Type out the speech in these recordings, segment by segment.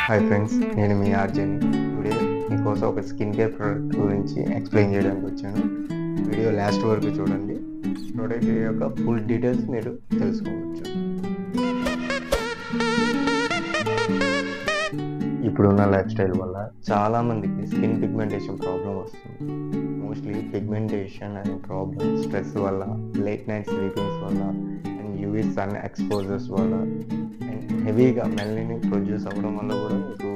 Hi friends, నేను మీ ఆర్జేని. Today మీకోసం ఒక స్కిన్ కేర్ ప్రోడక్ట్ గురించి ఎక్స్ప్లెయిన్ చేయడానికి వచ్చాను. వీడియో లాస్ట్ వరకు చూడండి. ప్రోడక్ట్ యొక్క ఫుల్ డీటెయిల్స్ మీరు తెలుసుకోవచ్చు. ఇప్పుడున్న లైఫ్ స్టైల్ వల్ల చాలామందికి స్కిన్ పిగ్మెంటేషన్ ప్రాబ్లం వస్తుంది. మోస్ట్లీ పిగ్మెంటేషన్ అనే ప్రాబ్లం స్ట్రెస్ వల్ల, లేట్ నైట్ స్లీపింగ్స్ వల్ల, అండ్ యూవీ సన్ ఎక్స్పోజర్స్ వల్ల, అండ్ హెవీగా మెలనిన్ ప్రొడ్యూస్ అవ్వడం వల్ల కూడా మీకు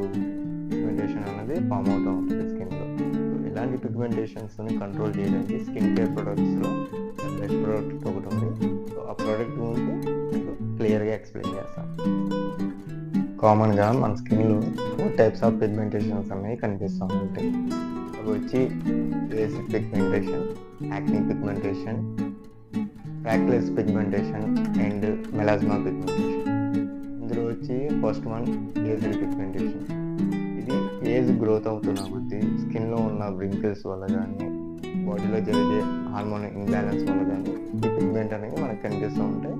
పిగ్మెంటేషన్ అనేది ఫామ్ అవుతూ ఉంటుంది స్కిన్లో. సో ఇలాంటి పిగ్మెంటేషన్స్ని కంట్రోల్ చేయడానికి స్కిన్ కేర్ ప్రొడక్ట్స్లో బెస్ట్ ప్రోడక్ట్ ఒకటి ఉంది. సో ఆ ప్రోడక్ట్ గురించి మీకు క్లియర్గా ఎక్స్ప్లెయిన్ చేస్తాను. కామన్గా మన స్కిన్లో 4 టైప్స్ ఆఫ్ పిగ్మెంటేషన్స్ అనేవి కనిపిస్తూ ఉంటాయి. అవి వచ్చి basic pigmentation, acne pigmentation, freckles pigmentation and melasma pigmentation. ఇందులో వచ్చి ఫస్ట్ వన్ ఏజ్డ్ పిగ్మెంటేషన్. ఇది ఏజ్ గ్రోత్ అవుతున్న కొద్దీ స్కిన్లో ఉన్న వ్రింకిల్స్ వల్ల కానీ, బాడీలో జరిగే హార్మోన్ ఇంబ్యాలెన్స్ వల్ల కానీ ఈ పిగ్మెంట్ అనేది మనకు కనిపిస్తూ ఉంటాయి.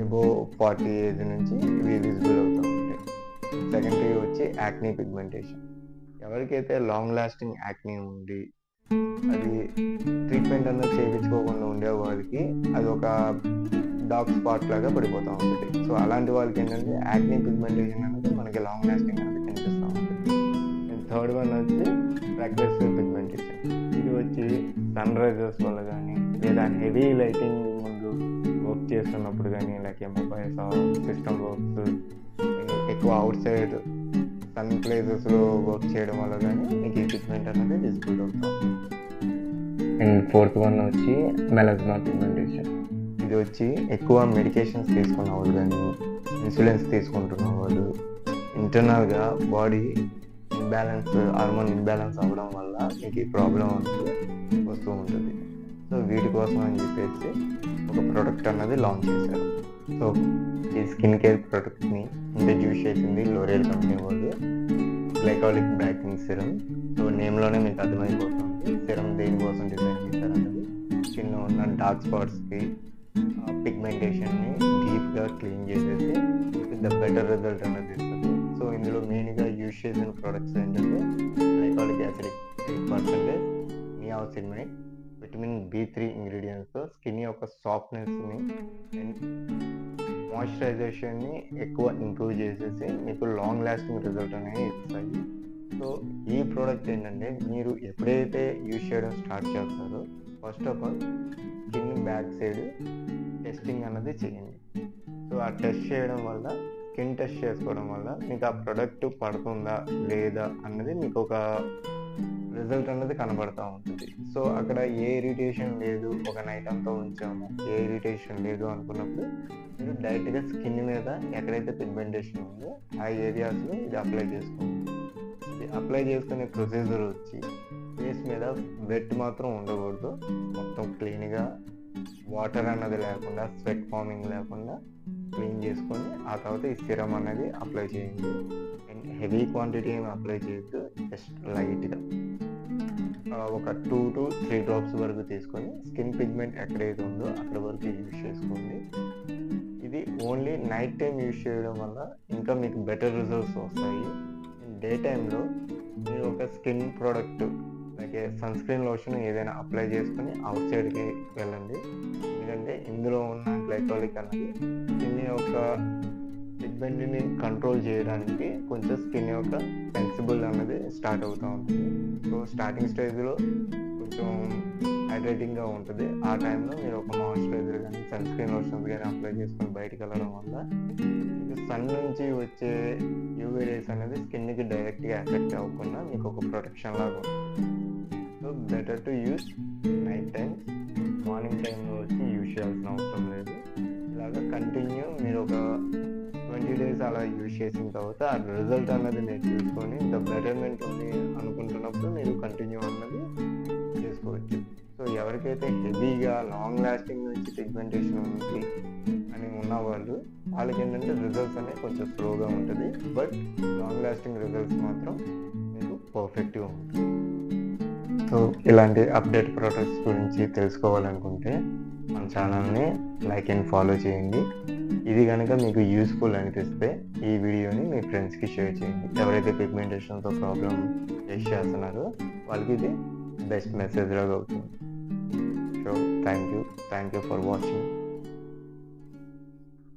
అబోవ్ 40 ఏజ్ నుంచి ఇవి విజిబుల్ అవుతూ ఉంటాయి. సెకండరీ వచ్చి యాక్నీ పిగ్మెంటేషన్. ఎవరికైతే లాంగ్ లాస్టింగ్ యాక్నీ ఉండి అది ట్రీట్మెంట్ అనేది చేయించుకోకుండా ఉండే వాళ్ళకి అది ఒక డార్క్ స్పాట్ లాగా పడిపోతూ ఉంటుంది. సో అలాంటి వాళ్ళకి ఏంటంటే యాక్నీ పిగ్మెంటేషన్ అనేది మనకి లాంగ్ లాస్టింగ్ అనేది కనిపిస్తూ ఉంటుంది. అండ్ థర్డ్ వన్ వచ్చి ఫ్రాక్లెస్ పిగ్మెంటేషన్. ఇది వచ్చి సన్ రైజర్స్ వల్ల కానీ, లేదా హెవీ లైటింగ్ ముందు వర్క్ చేస్తున్నప్పుడు కానీ, లైక్ మొబైల్స్, సిస్టమ్ వర్క్స్, ఎక్కువ అవుట్ సైడ్ సన్ ప్లేసెస్లో వర్క్ చేయడం వల్ల కానీ మీకు ఈ పిగ్మెంట్ అనేది విజిబుల్ అవుతుంది. అండ్ ఫోర్త్ వన్ వచ్చి మెలాస్మా పిగ్మెంటేషన్. ఇది వచ్చి ఎక్కువ మెడికేషన్స్ తీసుకున్న వాళ్ళు కానీ, ఇన్సులిన్స్ తీసుకుంటున్న వాళ్ళు, ఇంటర్నల్గా బాడీ ఇంబ్యాలెన్స్, హార్మోన్ ఇంబ్యాలెన్స్ అవ్వడం వల్ల మీకు ఈ ప్రాబ్లం అనేది వస్తూ ఉంటుంది. సో వీటి కోసం అని చెప్పేసి ఒక ప్రోడక్ట్ అన్నది లాంచ్ చేశారు. సో ఈ స్కిన్ కేర్ ప్రోడక్ట్ని ఇంట్రడ్యూస్ చేసింది లోరియల్ కంపెనీ వాళ్ళు. Glycolic brightening serum. సో నేమ్లోనే మీకు అర్థమైపోతుంది సిరం దేనికోసం డిజైన్ చేశారన్నది. స్కిన్లో ఉన్న డార్క్ స్పాట్స్కి, పిగ్మెంటేషన్ని డీప్గా క్లీన్ చేసేసి విత్ ద బెటర్ రిజల్ట్ అనేది ఇస్తుంది. సో ఇందులో మెయిన్గా యూజ్ చేసిన ప్రోడక్ట్స్ ఏంటంటే glycolic acid 8%, niacinamide, vitamin B3 ingredients skin యొక్క సాఫ్ట్నెస్ని అండ్ మాయిశ్చరైజేషన్ని ఎక్కువ ఇంప్రూవ్ చేసేసి మీకు లాంగ్ లాస్టింగ్ రిజల్ట్ అనేది ఇస్తాయి. సో ఈ ప్రోడక్ట్ ఏంటంటే మీరు ఎప్పుడైతే యూజ్ చేయడం స్టార్ట్ చేస్తారో first of all skin back side testing అన్నది చేయండి. సో ఆ టెస్ట్ చేయడం వల్ల, స్కిన్ టెస్ట్ చేసుకోవడం వల్ల మీకు ఆ ప్రోడక్ట్ పడుతుందా లేదా అన్నది మీకు ఒక రిజల్ట్ అనేది కనబడుతూ ఉంటుంది. సో అక్కడ ఏ ఇరిటేషన్ లేదు, ఒక నైట్ అంతా ఉంచాము, ఏ ఇరిటేషన్ లేదు అనుకున్నప్పుడు మీరు డైరెక్ట్గా స్కిన్ మీద ఎక్కడైతే పిగ్మెంటేషన్ ఉందో ఆ ఏరియాస్లో ఇది అప్లై చేసుకోండి. ఇది అప్లై చేసుకునే ప్రొసీజర్ వచ్చి ఫేస్ మీద వెట్ మాత్రం ఉండకూడదు. మొత్తం క్లీన్గా వాటర్ అన్నది లేకుండా, స్వెట్ ఫార్మింగ్ లేకుండా క్లీన్ చేసుకొని ఆ తర్వాత ఈ సిరం అనేది అప్లై చేయండి. అండ్ హెవీ క్వాంటిటీ ఏమి అప్లై చేయొద్దు, జస్ట్ లైట్గా ఒక 2 to 3 డ్రాప్స్ వరకు తీసుకొని స్కిన్ పిగ్మెంట్ ఎక్కడైతే ఉందో అక్కడ వరకు యూజ్ చేసుకోండి. ఇది ఓన్లీ నైట్ టైం యూజ్ చేయడం వల్ల ఇంకా మీకు బెటర్ రిజల్ట్స్ వస్తాయి. డే టైంలో మీరు ఒక skin product like sunscreen lotion ఏదైనా అప్లై చేసుకొని అవుట్ సైడ్కి వెళ్ళండి. ఎందుకంటే ఇందులో ఉన్న గ్లైకాలిక్ అనేది స్కిన్ యొక్క పిగ్మెంట్ని కంట్రోల్ చేయడానికి కొంచెం స్కిన్ యొక్క సెన్సిబుల్ అనేది స్టార్ట్ అవుతూ ఉంటుంది. సో స్టార్టింగ్ స్టేజ్లో కొంచెం హైడ్రేటింగ్గా ఉంటుంది. ఆ టైంలో మీరు ఒక మాయిశ్చరైజర్ కానీ, సన్ స్క్రీన్ లోషన్స్ కానీ అప్లై చేసుకొని బయటకు వెళ్ళడం వల్ల మీకు సన్ నుంచి వచ్చే యూవీ రేస్ అనేది స్కిన్కి డైరెక్ట్గా ఎఫెక్ట్ అవ్వకుండా మీకు ఒక ప్రొటెక్షన్ లాగా ఉంటుంది. So better to use night time. Morning టైంలో వచ్చి యూజ్ చేయాల్సిన అవసరం లేదు. ఇలాగ కంటిన్యూ మీరు ఒక 20 days అలా యూజ్ చేసిన తర్వాత ఆ రిజల్ట్ అన్నది మీరు చూసుకొని ద బెటర్మెంట్ ఉంది అనుకుంటున్నప్పుడు మీరు కంటిన్యూ అన్నది చేసుకోవచ్చు. సో ఎవరికైతే హెవీగా లాంగ్ లాస్టింగ్ నుంచి పిగ్మెంటేషన్ ఉంది అని ఉన్న వాళ్ళకి ఏంటంటే రిజల్ట్స్ అనేవి కొంచెం స్లోగా ఉంటుంది, బట్ లాంగ్ లాస్టింగ్ రిజల్ట్స్ మాత్రం మీకు పర్ఫెక్ట్గా ఉంటుంది. సో ఇలాంటి అప్డేట్ ప్రోడక్ట్స్ గురించి తెలుసుకోవాలనుకుంటే మన ఛానల్ని లైక్ అండ్ ఫాలో చేయండి. ఇది కనుక మీకు యూస్ఫుల్ అనిపిస్తే ఈ వీడియోని మీ ఫ్రెండ్స్కి షేర్ చేయండి. ఎవరైతే పిగ్మెంటేషన్తో ప్రాబ్లం ఫేస్ చేస్తున్నారో వాళ్ళకి ఇది బెస్ట్ మెసేజ్ లాగా అవుతుంది. So thank you for watching.